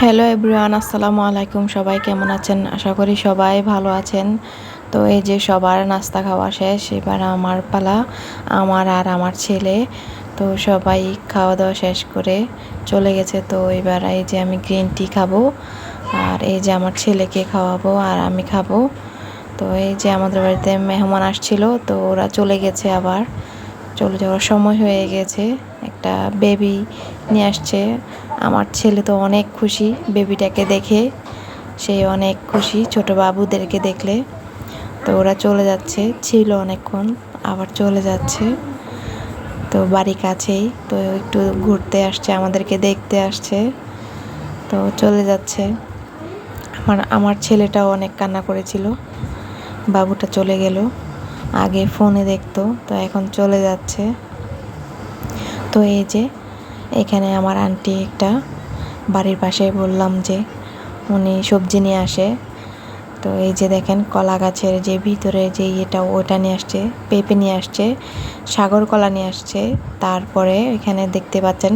Hello everyone, আসসালামু আলাইকুম। সবাই কেমন আছেন? আশা করি সবাই ভালো আছেন। তো এই যে সবার নাস্তা খাওয়া শেষ, এবার আমার পালা। আমার আর আমার ছেলে তো সবাই খাওয়া দাওয়া শেষ করে চলে গেছে। তো এবার এই যে আমি গ্রিন টি খাবো, আর এই যে আমার ছেলেকে খাওয়াবো আর আমি খাবো। তো এই যে আমাদের বাড়িতে মেহমান আসছিল, তো ওরা চলে গেছে, আবার চলে যাওয়ার সময় হয়ে গেছে। একটা বেবি নিয়ে আসছে। আমার ছেলে তো অনেক খুশি বেবিটাকে দেখে, সে অনেক খুশি ছোট বাবুদেরকে দেখলে। তো ওরা চলে যাচ্ছে, ছিল অনেকক্ষণ, আবার চলে যাচ্ছে। তো বাড়ি কাছেই, তো একটু ঘুরতে আসছে, আমাদেরকে দেখতে আসছে, তো চলে যাচ্ছে। আমার ছেলেটাও অনেক কান্না করেছিল, বাবুটা চলে গেল। আগে ফোনে দেখতো, তো এখন চলে যাচ্ছে। তো এই যে এখানে আমার আন্টি একটা বাড়ির পাশে, বললাম যে উনি সবজি নিয়ে আসে। তো এই যে দেখেন কলা গাছের যে ভিতরে যে এটা ওটা নিয়ে আসছে, পেঁপে নিয়ে আসছে, সাগর কলা নিয়ে আসছে। তারপরে এখানে দেখতে পাচ্ছেন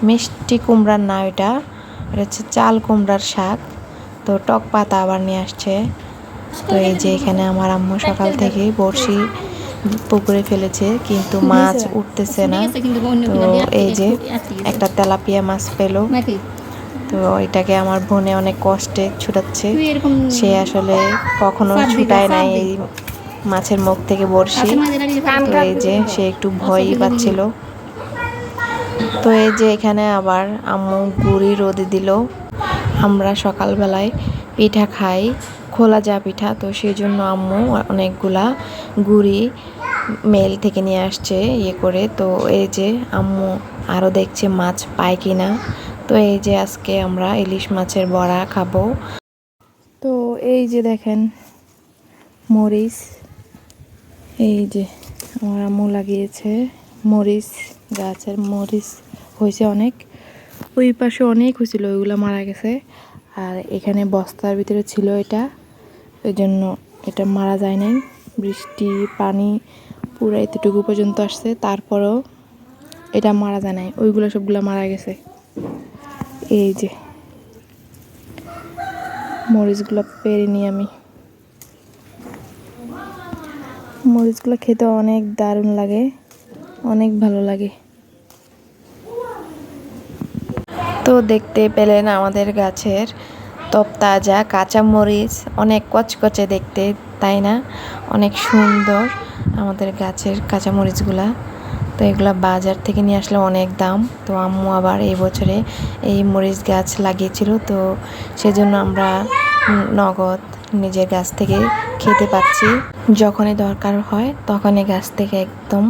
মিষ্টি কুমড়ার না, এটা হচ্ছে চাল কুমড়ার শাক। তো টক পাতা আবার নিয়ে আসছে। তো এই যে এখানে আমার আম্মু সকাল থেকে বড়শি পুকুরে ফেলেছে, কিন্তু মাছ উঠতেছে না। তো এই যে একটা তেলাপিয়া মাছ পেলো, তো এটাকে আমার বোনে অনেক কষ্টে ছুটাচ্ছে। সে আসলে কখনো ছুটায় নাই এই মাছের মুখ থেকে বড়শি। তো এই যে সে একটু ভয়ই পাচ্ছিল। তো এই যে এখানে আবার আম্মু গুড়ি রোদে দিল। আমরা সকালবেলায় পিঠা খাই, খোলা যা পিঠা, তো সেই জন্য আম্মু অনেকগুলা গুড়ি মেল থেকে নিয়ে আসছে ইয়ে করে। তো এই যে আম্মু আরও দেখছে মাছ পায় কিনা। তো এই যে আজকে আমরা ইলিশ মাছের বড়া খাবো। তো এই যে দেখেন মরিচ, এই যে আমার আম্মু লাগিয়েছে মরিচ, গাছের মরিচ হয়েছে অনেক। ওই পাশে অনেক হয়েছিল, ওইগুলো মারা গেছে। আর এখানে বস্তার ভিতরে ছিল এটা, ওই জন্য এটা মারা যায় নাই। বৃষ্টি পানি পুরো এতটুকু পর্যন্ত আসছে, তারপরেও এটা মারা যায় নাই, ওইগুলো সবগুলো মারা গেছে। এই যে মরিচগুলো পেরে নিই আমি। মরিচগুলো খেতে অনেক দারুণ লাগে, অনেক ভালো লাগে। তো দেখতে পেলেন আমাদের গাছের তরতাজা কাঁচা মরিচ, অনেক কচকচে দেখতে, তাই না? অনেক সুন্দর আমাদের গাছের কাঁচা মরিচগুলা। তো এগুলা বাজার থেকে নিয়ে আসলে অনেক দাম। তো আম্মু আবার এই বছরে এই মরিচ গাছ লাগিয়েছিল, তো সেজন্য আমরা নগদ নিজের গাছ থেকে খেতে পাচ্ছি। যখনই দরকার হয় তখনই গাছ থেকে একদম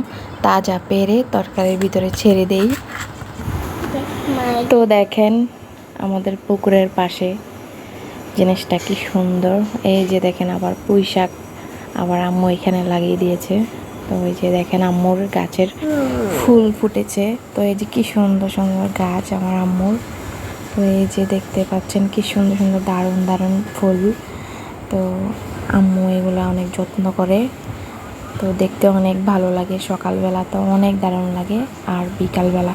তাজা পেরে তরকারির ভিতরে ছেড়ে দেই। তো দেখেন আমাদের পুকুরের পাশে জিনিসটা কি সুন্দর। এই যে দেখেন আবার পুঁই শাক আবার আম্মু এখানে লাগিয়ে দিয়েছে। তো এই যে দেখেন আম্মুর গাছের ফুল ফুটেছে। তো এই যে কি সুন্দর সুন্দর গাছ আমার আম্মুর। তো এই যে দেখতে পাচ্ছেন কি সুন্দর সুন্দর দারুণ দারুণ ফুল। তো আম্মু এগুলো অনেক যত্ন করে, তো দেখতে অনেক ভালো লাগে। সকালবেলা তো অনেক দারুণ লাগে, আর বিকালবেলা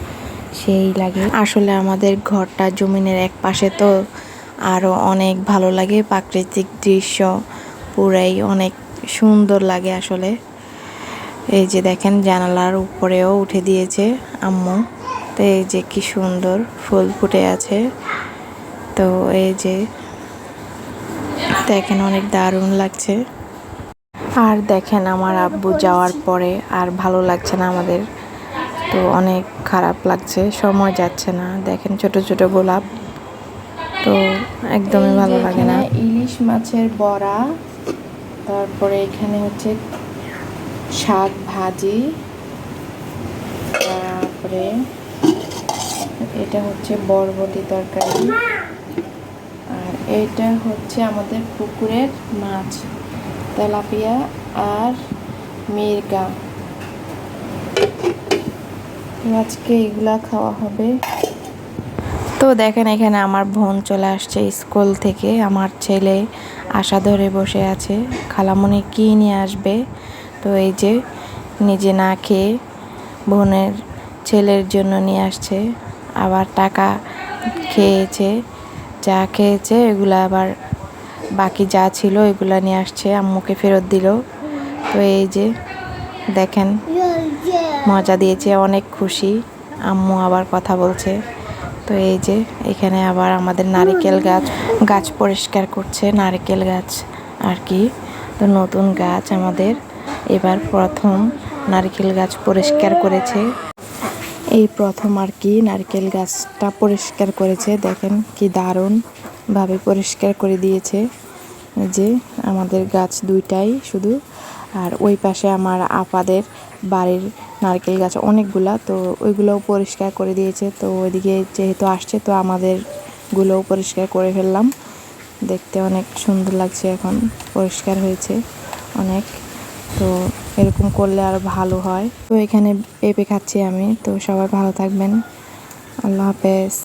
সেই লাগে। আসলে আমাদের ঘরটা জমিনের এক পাশে, তো আরও অনেক ভালো লাগে। প্রাকৃতিক দৃশ্য পুরাই অনেক সুন্দর লাগে আসলে। এই যে দেখেন জানালার উপরেও উঠে দিয়েছে আম্মু। তো এই যে কি সুন্দর ফুল ফুটে আছে। তো এই যে দেখেন অনেক দারুণ লাগছে। আর দেখেন আমার আব্বু যাওয়ার পরে আর ভালো লাগছে না আমাদের, তো অনেক খারাপ লাগছে, সময় যাচ্ছে না। দেখেন ছোট ছোট গোলাপ, তো একদমই ভালো লাগে না। ইলিশ মাছের বড়া, তারপরে এখানে হচ্ছে শাক ভাজি, তারপরে এটা হচ্ছে বরবটি তরকারি, আর এটা হচ্ছে আমাদের পুকুরের মাছ, তেলাপিয়া আর মির্গা। আজকে এগুলা খাওয়া হবে। তো দেখেন এখানে আমার বোন চলে আসছে স্কুল থেকে, আমার ছেলে আশা ধরে বসে আছে খালামণি কী নিয়ে আসবে। তো এই যে নিজে না খেয়ে বোনের ছেলের জন্য নিয়ে আসছে, আবার টাকা খেয়েছে যা খেয়েছে এগুলা আবার বাকি যা ছিল এগুলা নিয়ে আসছে, আম্মুকে ফেরত দিল। তো এই যে দেখেন মজা দিয়েছে, অনেক খুশি। আম্মু আবার কথা বলছে। তো এই যে এখানে আবার আমাদের নারকেল গাছ পরিষ্কার করছে, নারকেল গাছ আর কি। তো নতুন গাছ আমাদের, এবার প্রথম নারকেল গাছ পরিষ্কার করেছে। এই প্রথম আর কি নারকেল গাছটা পরিষ্কার করেছে। দেখেন কি দারুণ ভাবে পরিষ্কার করে দিয়েছে। যে আমাদের গাছ দুইটাই শুধু, আর ওই পাশে আমার আপাদের বাড়ির নারকেল গাছ অনেকগুলা, তো ওইগুলোও পরিষ্কার করে দিয়েছে। তো ওইদিকে যেহেতু আসছে তো আমাদেরগুলোও পরিষ্কার করে ফেললাম। দেখতে অনেক সুন্দর লাগছে, এখন পরিষ্কার হয়েছে অনেক। তো এরকম করলে আরও ভালো হয়। তো এখানে পেঁপে খাচ্ছি আমি। তো সবাই ভালো থাকবেন, আল্লাহ হাফেজ।